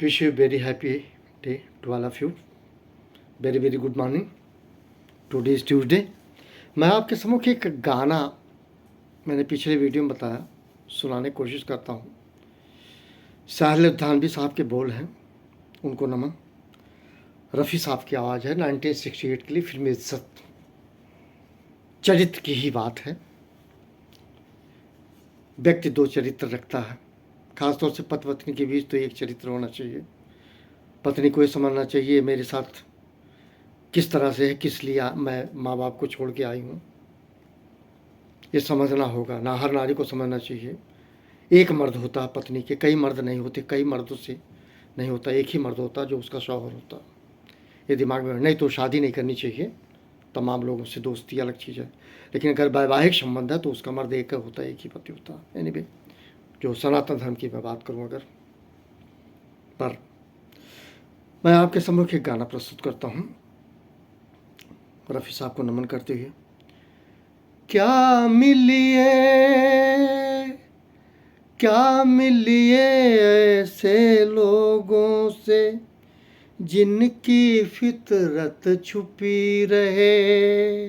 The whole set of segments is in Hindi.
Wish you very happy day to all of you. Very very good morning. Today is Tuesday. मैं आपके सम्मुख एक गाना मैंने पिछले वीडियो में बताया, सुनाने की कोशिश करता हूँ। साहिल लुधियानवी साहब के बोल हैं, उनको नमन। रफ़ी साहब की आवाज़ है। 1968 के लिए फिल्म इज्जत। चरित्र की ही बात है। व्यक्ति दो चरित्र रखता है, खासतौर से पति पत्नी के बीच तो एक चरित्र होना चाहिए। पत्नी को ये समझना चाहिए मेरे साथ किस तरह से है, किस लिए मैं माँ बाप को छोड़ के आई हूँ, ये समझना होगा ना। हर नारी को समझना चाहिए एक मर्द होता है पत्नी के, कई मर्द नहीं होते, कई मर्दों से नहीं होता, एक ही मर्द होता जो उसका शौहर होता। ये दिमाग में नहीं तो शादी नहीं करनी चाहिए। तमाम लोगों से दोस्ती अलग चीज़ है, लेकिन अगर वैवाहिक संबंध है तो उसका मर्द एक होता है, एक ही पति होता है। एनीवे, जो सनातन धर्म की मैं बात करूँ अगर, पर मैं आपके सम्मुख एक गाना प्रस्तुत करता हूँ रफ़ी साहब को नमन करते हुए। क्या मिलिए ऐसे लोगों से जिनकी फितरत छुपी रहे।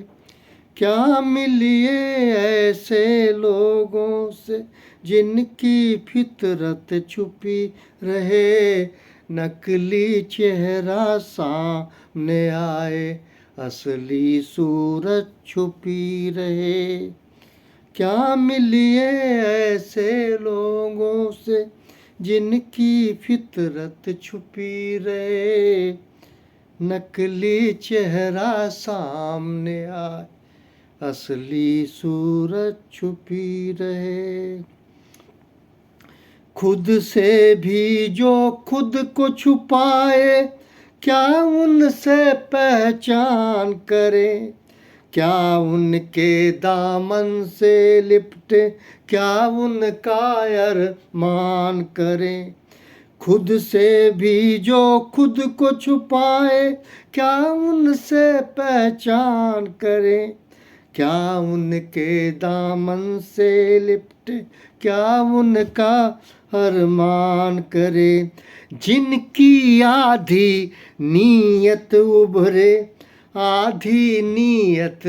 क्या मिलिए ऐसे लोगों से जिनकी फितरत छुपी रहे। नकली चेहरा सामने आए, असली सूरत छुपी रहे। क्या मिलिए ऐसे लोगों से जिनकी फितरत छुपी रहे। नकली चेहरा सामने आए, असली सूरत छुपी रहे। खुद से भी जो खुद को छुपाए, क्या उनसे पहचान करें। क्या उनके दामन से लिपटे, क्या उनका अरमान करें। खुद से भी जो खुद को छुपाए, क्या उनसे पहचान करें। क्या उनके दामन से लिपटे, क्या उनका अरमान करे। जिनकी आधी नीयत उभरे, आधी नीयत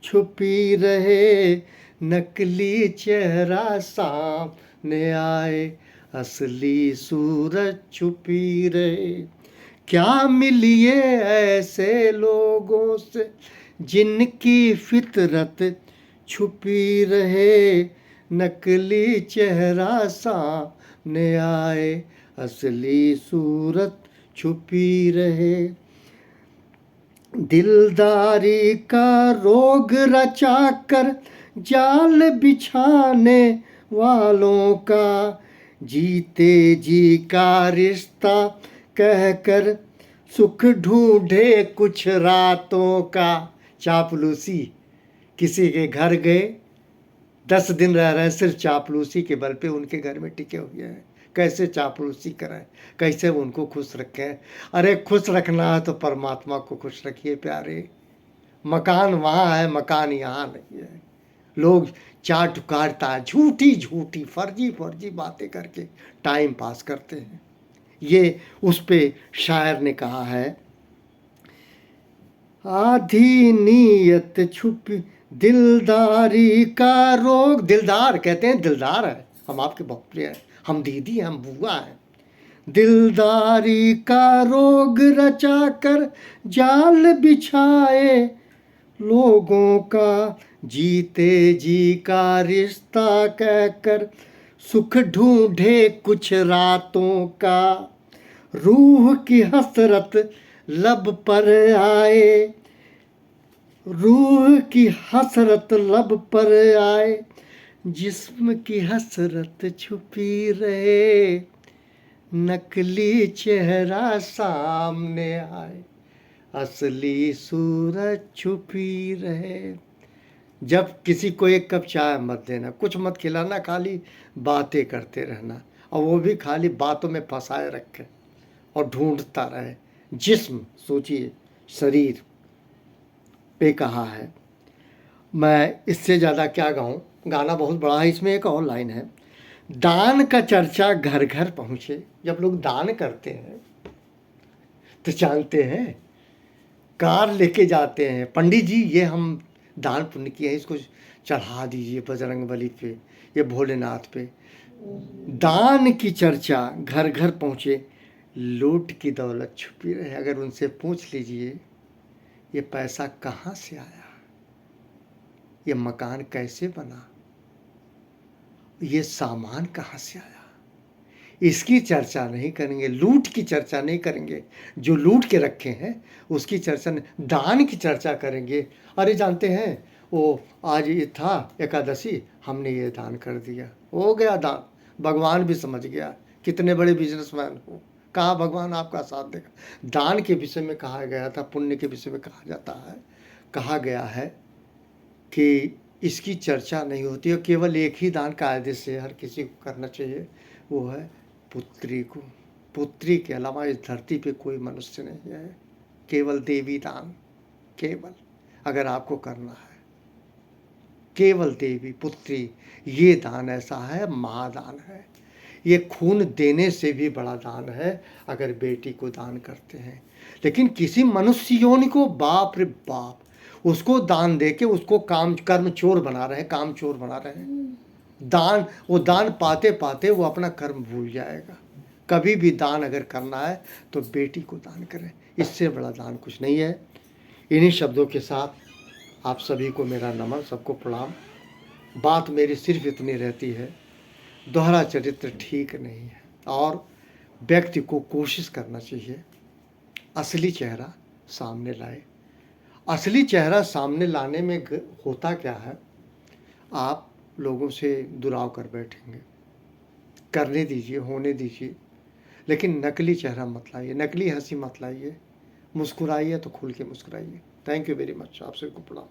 छुपी रहे। नकली चेहरा सामने आए, असली सूरत छुपी रहे। क्या मिलिए ऐसे लोगों से जिनकी फितरत छुपी रहे। नकली चेहरा सामने आए, असली सूरत छुपी रहे। दिलदारी का रोग रचाकर जाल बिछाने वालों का, जीते जी का रिश्ता कहकर सुख ढूंढे कुछ रातों का। चापलूसी, किसी के घर गए 10 दिन रह रहे हैं, सिर्फ चापलूसी के बल पे उनके घर में टिके हुए हैं। कैसे चापलूसी कराएं, कैसे उनको खुश रखें। अरे खुश रखना है तो परमात्मा को खुश रखिए प्यारे। मकान वहाँ है, मकान यहाँ नहीं है। लोग चाट काटता है, झूठी झूठी फर्जी फर्जी बातें करके टाइम पास करते हैं। ये उस पे शायर ने कहा है, आधी नीयत छुपी दिलदारी का रोग। दिलदार कहते हैं, दिलदार है, हम आपके बहुत प्रिय हैं, हम दीदी हैं, हम बुआ हैं। दिलदारी का रोग रचा कर जाल बिछाए लोगों का, जीते जी का रिश्ता कहकर सुख ढूंढे कुछ रातों का। रूह की हसरत लब पर आए, रूह की हसरत लब पर आए, जिस्म की हसरत छुपी रहे। नकली चेहरा सामने आए, असली सूरत छुपी रहे। जब किसी को एक कप चाय मत देना, कुछ मत खिलाना, खाली बातें करते रहना, और वो भी खाली बातों में फंसाए रखे और ढूंढता रहे। जिस्म सोचिए, शरीर पे कहा है। मैं इससे ज़्यादा क्या गाऊं, गाना बहुत बड़ा है। इसमें एक और लाइन है, दान का चर्चा घर घर पहुंचे। जब लोग दान करते हैं तो जानते हैं, कार लेके जाते हैं, पंडित जी ये हम दान पुण्य किए हैं, इसको चढ़ा दीजिए बजरंगबली पे, ये भोलेनाथ पे। दान की चर्चा घर घर पहुंचे, लूट की दौलत छुपी रहे। अगर उनसे पूछ लीजिए ये पैसा कहाँ से आया, ये मकान कैसे बना, ये सामान कहाँ से आया, इसकी चर्चा नहीं करेंगे। लूट की चर्चा नहीं करेंगे, जो लूट के रखे हैं उसकी चर्चा नहीं, दान की चर्चा करेंगे। अरे जानते हैं वो आज ये था एकादशी, हमने ये दान कर दिया, हो गया दान। भगवान भी समझ गया, कितने बड़े बिजनेसमैन हो, कहा भगवान आपका साथ देगा। दान के विषय में कहा गया था, पुण्य के विषय में कहा जाता है, कहा गया है कि इसकी चर्चा नहीं होती है। केवल एक ही दान कायदे से हर किसी को करना चाहिए, वो है पुत्री को। पुत्री के अलावा इस धरती पे कोई मनुष्य नहीं है, केवल देवी दान। केवल अगर आपको करना है, केवल देवी पुत्री, ये दान ऐसा है, महादान है। ये खून देने से भी बड़ा दान है अगर बेटी को दान करते हैं। लेकिन किसी मनुष्य योनि को, बाप रे बाप, उसको दान देके उसको काम कर्म चोर बना रहे हैं, काम चोर बना रहे हैं। दान, वो दान पाते पाते वो अपना कर्म भूल जाएगा। कभी भी दान अगर करना है तो बेटी को दान करें, इससे बड़ा दान कुछ नहीं है। इन्हीं शब्दों के साथ आप सभी को मेरा नमन, सबको प्रणाम। बात मेरी सिर्फ इतनी रहती है, दोहरा चरित्र ठीक नहीं है और व्यक्ति को कोशिश करना चाहिए असली चेहरा सामने लाए। असली चेहरा सामने लाने में होता क्या है, आप लोगों से दुराव कर बैठेंगे, करने दीजिए, होने दीजिए, लेकिन नकली चेहरा मत लाइए, नकली हंसी मत लाइए। मुस्कुराइए तो खुल के मुस्कुराइए। थैंक यू वेरी मच, आप सबको प्रणाम।